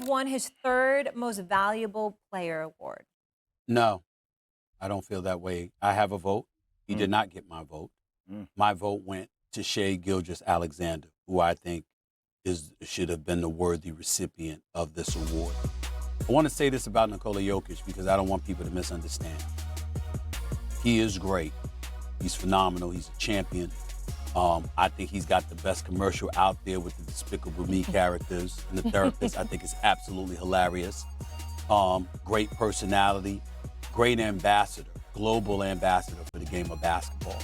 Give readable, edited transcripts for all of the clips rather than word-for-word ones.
won his third most valuable player award. No, I don't feel that way. I have a vote. He did Mm. not get my vote. Mm. My vote went to Shai Gilgeous-Alexander, who I think should have been the worthy recipient of this award. I want to say this about Nikola Jokic because I don't want people to misunderstand. He is great. He's phenomenal. He's a champion. I think he's got the best commercial out there with the Despicable Me characters and the therapist. I think it's absolutely hilarious. Great personality, great ambassador, global ambassador for the game of basketball.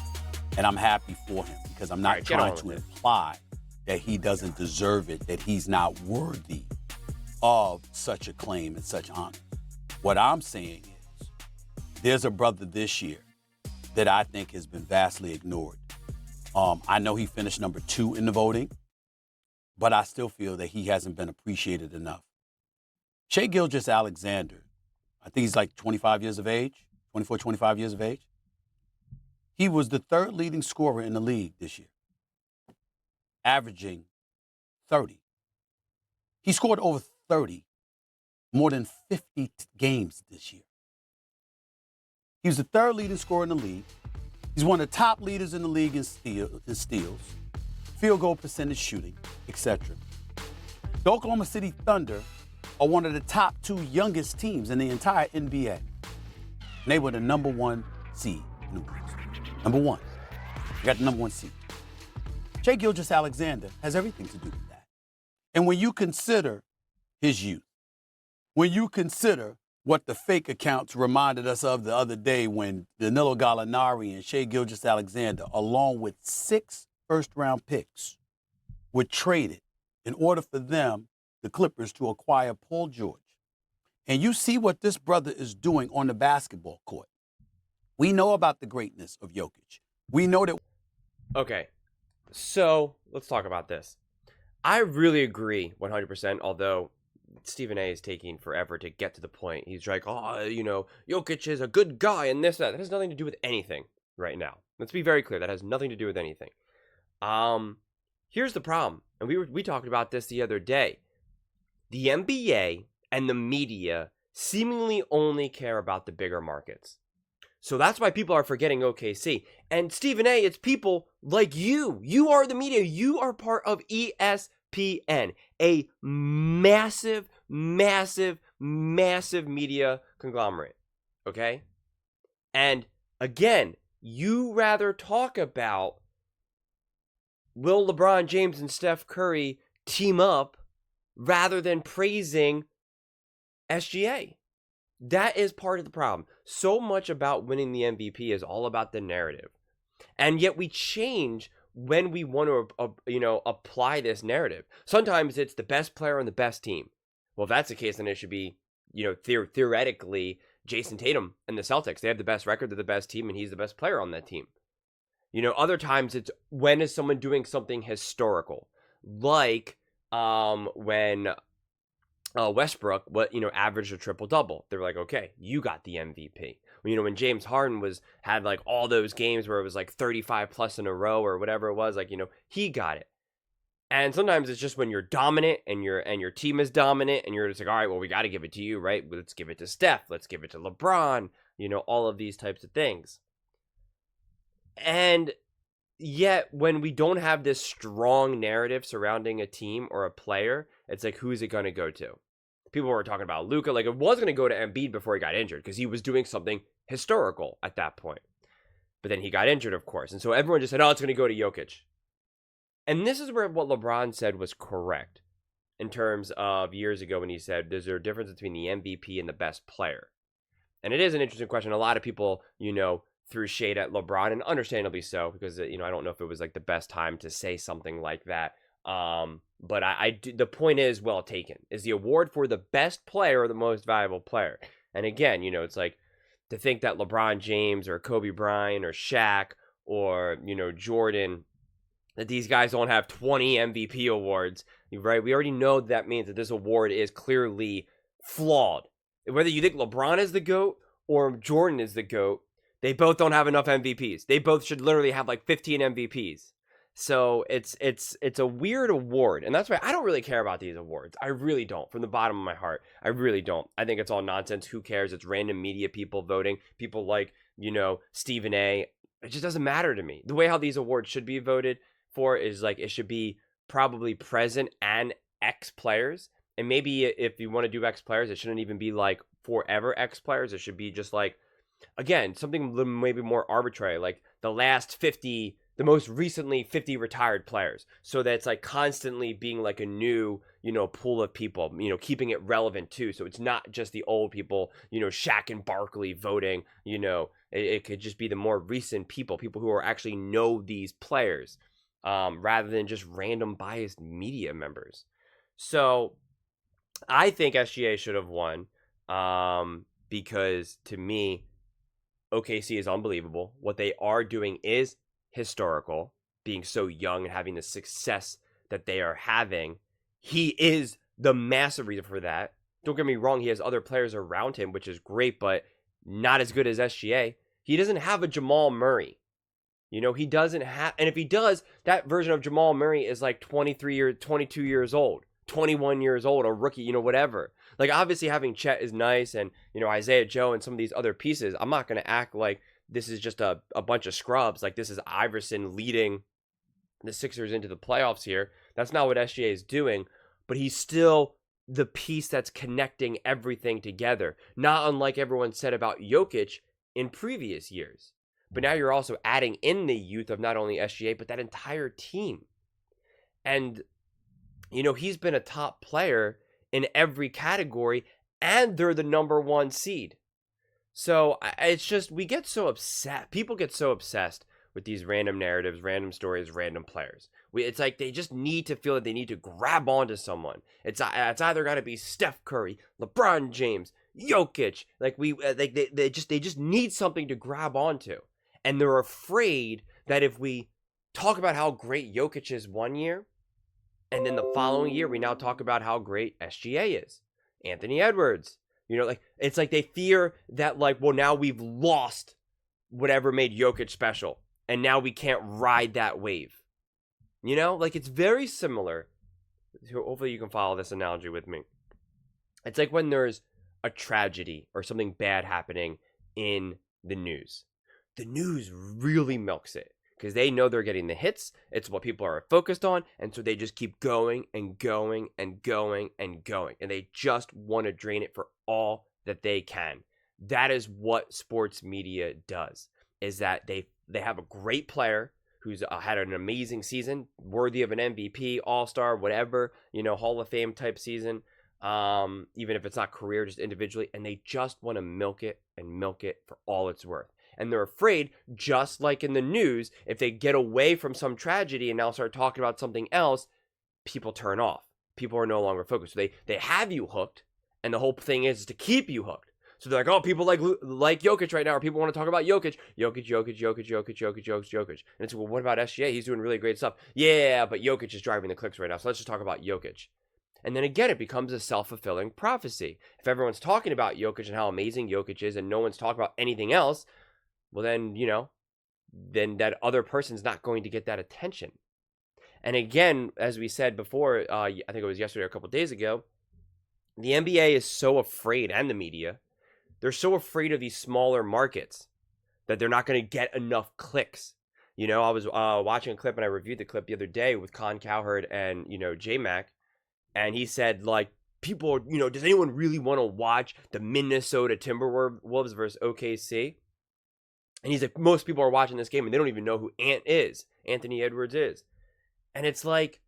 And I'm happy for him because I'm not trying to imply that he doesn't deserve it, that he's not worthy of such acclaim and such honor. What I'm saying is there's a brother this year that I think has been vastly ignored. I know he finished number 2 in the voting, but I still feel that he hasn't been appreciated enough. Shai Gilgeous-Alexander, I think he's like 25 years of age, 24, 25 years of age. He was the 3rd leading scorer in the league this year, averaging 30. He scored over 30, more than 50 games this year. He was the 3rd leading scorer in the league. He's one of the top leaders in the league in steals, field goal percentage shooting, etc. The Oklahoma City Thunder are one of the top 2 youngest teams in the entire NBA. And they were the number 1 seed in the league. Number 1. They got the number 1 seed. Shai Gilgeous-Alexander has everything to do with that. And when you consider his youth, when you consider what the fake accounts reminded us of the other day when Danilo Gallinari and Shai Gilgeous-Alexander, along with 6 first-round picks, were traded in order for them, the Clippers, to acquire Paul George. And you see what this brother is doing on the basketball court. We know about the greatness of Jokic. We know that. Okay, so let's talk about this. I really agree 100%, although Stephen A is taking forever to get to the point. He's like, Jokic is a good guy and this, that. That has nothing to do with anything right now. Let's be very clear. That has nothing to do with anything. Here's the problem. And we talked about this the other day. The NBA and the media seemingly only care about the bigger markets. So that's why people are forgetting OKC. And Stephen A, it's people like you. You are the media. You are part of ESPN, a massive, massive, massive media conglomerate. Okay? And again, you rather talk about will LeBron James and Steph Curry team up rather than praising SGA. That is part of the problem. So much about winning the MVP is all about the narrative. And yet we change when we want to, apply this narrative. Sometimes it's the best player on the best team. Well, if that's the case, then it should be, theoretically, Jason Tatum and the Celtics. They have the best record, they're the best team, and he's the best player on that team. Other times it's when is someone doing something historical, like when Westbrook, averaged a triple double. They were like, okay, you got the MVP. When James Harden had like all those games where it was like 35 plus in a row or whatever it was, he got it. And sometimes it's just when you're dominant and your team is dominant and you're just like, all right, well, we got to give it to you, right? Let's give it to Steph. Let's give it to LeBron. All of these types of things. And yet when we don't have this strong narrative surrounding a team or a player, it's like, who's it going to go to? People were talking about Luka. Like, it was going to go to Embiid before he got injured because he was doing something historical at that point. But then he got injured, of course. And so everyone just said, oh, it's going to go to Jokic. And this is where what LeBron said was correct in terms of years ago when he said, is there a difference between the MVP and the best player? And it is an interesting question. A lot of people, threw shade at LeBron, and understandably so, because, I don't know if it was like the best time to say something like that. But the point is well taken. Is the award for the best player or the most valuable player? And again, it's like to think that LeBron James or Kobe Bryant or Shaq or, Jordan, that these guys don't have 20 MVP awards, right? We already know that means that this award is clearly flawed. Whether you think LeBron is the GOAT or Jordan is the GOAT, they both don't have enough MVPs. They both should literally have like 15 MVPs. So it's a weird award, and that's why I don't really care about these awards. I really don't, from the bottom of my heart. I really don't. I think it's all nonsense. Who cares? It's random media people voting. People like Stephen A. It just doesn't matter to me. The way how these awards should be voted for is like it should be probably present and ex players, and maybe if you want to do ex players, it shouldn't even be like forever ex players. It should be just like, again, something maybe more arbitrary, like the most recently 50 retired players, so that it's like constantly being like a new pool of people, keeping it relevant too, so it's not just the old people, Shaq and Barkley voting. It could just be the more recent people who are actually know these players, rather than just random biased media members. So I think SGA should have won, because to me, OKC is unbelievable. What they are doing is historical, being so young and having the success that they are having. He is the massive reason for that. Don't get me wrong, he has other players around him, which is great, but not as good as SGA. He doesn't have a Jamal Murray. He doesn't have, and if he does, that version of Jamal Murray is like 22 years old, 21 years old, a rookie, whatever. Like, obviously having Chet is nice, and, Isaiah Joe and some of these other pieces. I'm not going to act like this is just a bunch of scrubs. Like, this is Iverson leading the Sixers into the playoffs here. That's not what SGA is doing, but he's still the piece that's connecting everything together. Not unlike everyone said about Jokic in previous years. But now you're also adding in the youth of not only SGA, but that entire team. And, he's been a top player in every category, and they're the number one seed. So it's just, we get so upset. People get so obsessed with these random narratives, random stories, random players. It's like they just need to feel that they need to grab onto someone. It's either got to be Steph Curry, LeBron James, Jokic. Like they just need something to grab onto, and they're afraid that if we talk about how great Jokic is one year, and then the following year we now talk about how great SGA is, Anthony Edwards. It's like they fear that, like, well, now we've lost whatever made Jokic special, and now we can't ride that wave. Like, it's very similar. Hopefully you can follow this analogy with me. It's like when there's a tragedy or something bad happening in the news. The news really milks it because they know they're getting the hits. It's what people are focused on, and so they just keep going and going and going and going, and they just want to drain it for all that they can. That is what sports media does, is that they have a great player who's had an amazing season, worthy of an MVP, All-Star, whatever, Hall of Fame type season, even if it's not career, just individually, and they just want to milk it and milk it for all it's worth. And they're afraid, just like in the news, if they get away from some tragedy and now start talking about something else, people turn off. People are no longer focused. So they have you hooked, and the whole thing is to keep you hooked. So they're like, oh, people like Jokic right now, or people want to talk about Jokic. And it's, well, what about SGA? He's doing really great stuff. Yeah, but Jokic is driving the clicks right now, so let's just talk about Jokic. And then again, it becomes a self-fulfilling prophecy. If everyone's talking about Jokic and how amazing Jokic is, and no one's talking about anything else, well, then, then that other person's not going to get that attention. And again, as we said before, I think it was yesterday or a couple of days ago, the NBA is so afraid, and the media, they're so afraid of these smaller markets that they're not going to get enough clicks. I was watching a clip, and I reviewed the clip the other day with Con Cowherd and, J-Mac, and he said, like, people, does anyone really want to watch the Minnesota Timberwolves versus OKC? And he's like, most people are watching this game and they don't even know who Anthony Edwards is. And it's like,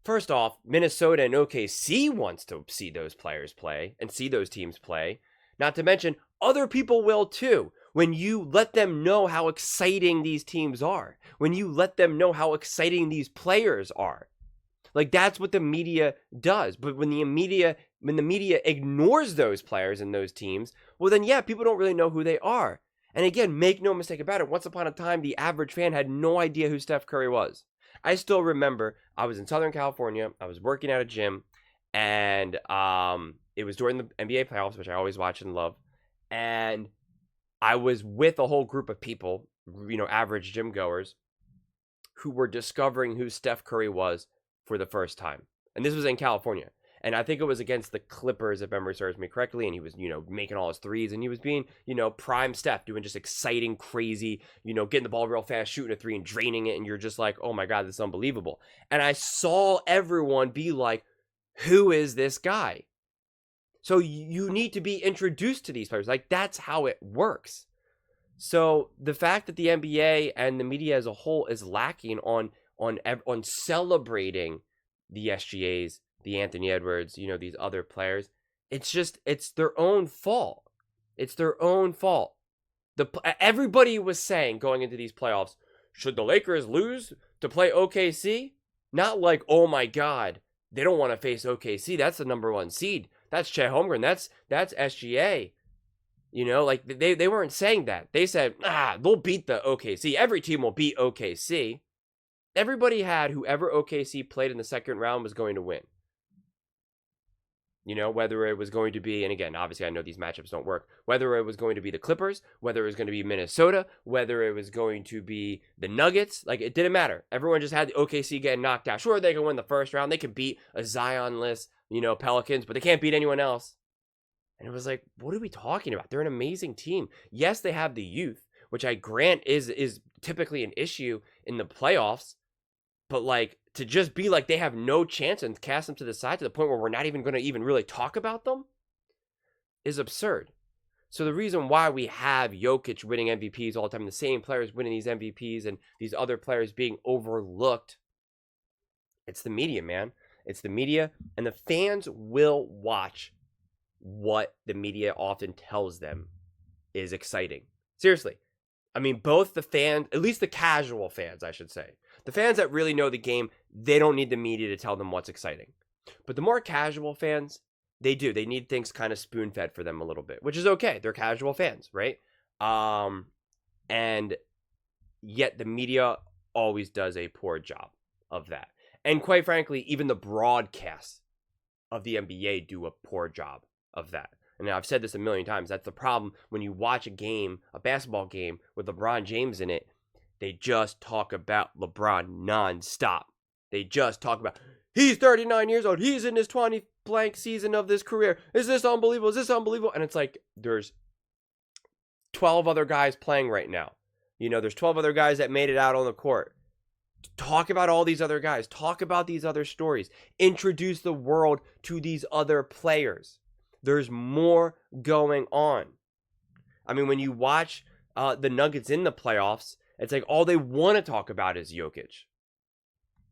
first off, Minnesota and OKC wants to see those players play and see those teams play. Not to mention, other people will too. When you let them know how exciting these teams are. When you let them know how exciting these players are. Like, that's what the media does. But when the media ignores those players and those teams, well then, yeah, people don't really know who they are. And again, make no mistake about it, once upon a time, the average fan had no idea who Steph Curry was. I still remember, I was in Southern California, I was working at a gym, and it was during the NBA playoffs, which I always watch and love, and I was with a whole group of people, average gym goers, who were discovering who Steph Curry was for the first time. And this was in California. And I think it was against the Clippers, if memory serves me correctly. And he was, making all his threes. And he was being, prime Steph, doing just exciting, crazy, getting the ball real fast, shooting a three and draining it. And you're just like, oh my God, this is unbelievable. And I saw everyone be like, who is this guy? So you need to be introduced to these players. Like, that's how it works. So the fact that the NBA and the media as a whole is lacking on celebrating the SGAs, the Anthony Edwards, these other players, it's their own fault. It's their own fault. Everybody was saying going into these playoffs, should the Lakers lose to play OKC? Not like, oh my God, they don't want to face OKC. That's the number 1 seed. That's Chet Holmgren. That's SGA. Like they weren't saying that. They said, they'll beat the OKC. Every team will beat OKC. Everybody had whoever OKC played in the second round was going to win. Whether it was going to be, and again, obviously I know these matchups don't work, whether it was going to be the Clippers, whether it was going to be Minnesota, whether it was going to be the Nuggets, like it didn't matter. Everyone just had the OKC getting knocked out. Sure, they can win the first round. They could beat a Zion-less, Pelicans, but they can't beat anyone else. And it was like, what are we talking about? They're an amazing team. Yes, they have the youth, which I grant is typically an issue in the playoffs. But like to just be like they have no chance and cast them to the side to the point where we're not even going to even really talk about them is absurd. So the reason why we have Jokic winning MVPs all the time, the same players winning these MVPs and these other players being overlooked, it's the media, man. It's the media, and the fans will watch what the media often tells them is exciting. Seriously. I mean, both the fans, at least the casual fans, I should say. The fans that really know the game, they don't need the media to tell them what's exciting. But the more casual fans, they do. They need things kind of spoon-fed for them a little bit, which is okay. They're casual fans, right? And yet the media always does a poor job of that. And quite frankly, even the broadcasts of the NBA do a poor job of that. And I've said this a million times. That's the problem when you watch a game, a basketball game with LeBron James in it. They just talk about LeBron nonstop. They just talk about, he's 39 years old. He's in his 20 blank season of this career. Is this unbelievable? Is this unbelievable? And it's like, there's 12 other guys playing right now. There's 12 other guys that made it out on the court. Talk about all these other guys. Talk about these other stories. Introduce the world to these other players. There's more going on. I mean, when you watch the Nuggets in the playoffs, it's like all they want to talk about is Jokic.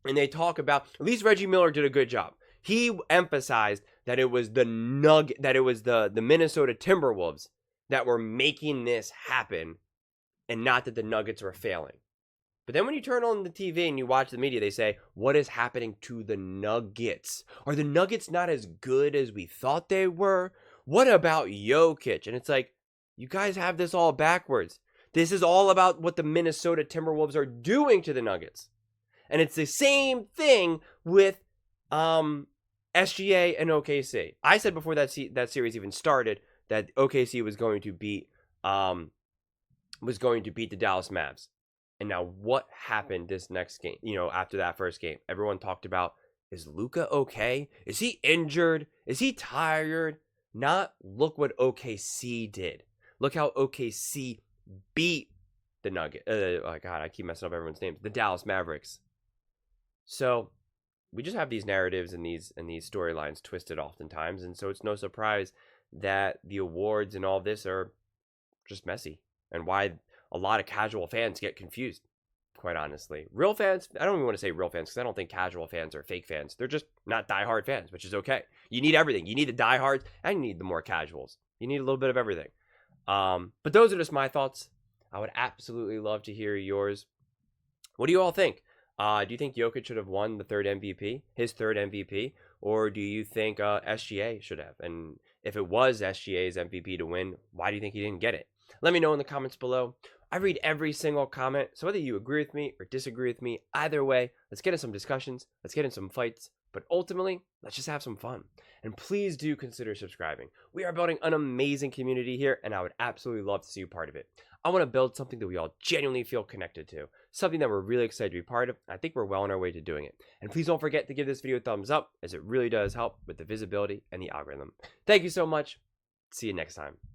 And they talk about, at least Reggie Miller did a good job. He emphasized that it was the Minnesota Timberwolves that were making this happen and not that the Nuggets were failing. But then when you turn on the TV and you watch the media, they say, what is happening to the Nuggets? Are the Nuggets not as good as we thought they were? What about Jokic? And it's like, you guys have this all backwards. This is all about what the Minnesota Timberwolves are doing to the Nuggets. And it's the same thing with SGA and OKC. I said before that series even started that OKC was going to beat the Dallas Mavs. And now what happened this next game? After that first game, everyone talked about, is Luka okay? Is he injured? Is he tired? Not look what OKC did. Look how OKC beat the Nuggets. Oh God, I keep messing up everyone's names. The Dallas Mavericks. So we just have these narratives and these storylines twisted oftentimes, and so it's no surprise that the awards and all this are just messy, and why a lot of casual fans get confused, quite honestly. Real fans, I don't even want to say real fans because I don't think casual fans are fake fans. They're just not diehard fans, which is okay. You need everything. You need the diehards and you need the more casuals. You need a little bit of everything. But those are just my thoughts. I would absolutely love to hear yours. What do you all think? Do you think Jokic should have won his third MVP? Or do you think SGA should have? And if it was SGA's MVP to win, why do you think he didn't get it? Let me know in the comments below. I read every single comment, so whether you agree with me or disagree with me, either way, let's get in some discussions, let's get in some fights, But ultimately, let's just have some fun. And please do consider subscribing. We are building an amazing community here, and I would absolutely love to see you part of it. I want to build something that we all genuinely feel connected to, something that we're really excited to be part of. I think we're well on our way to doing it. And please don't forget to give this video a thumbs up, as it really does help with the visibility and the algorithm. Thank you so much. See you next time.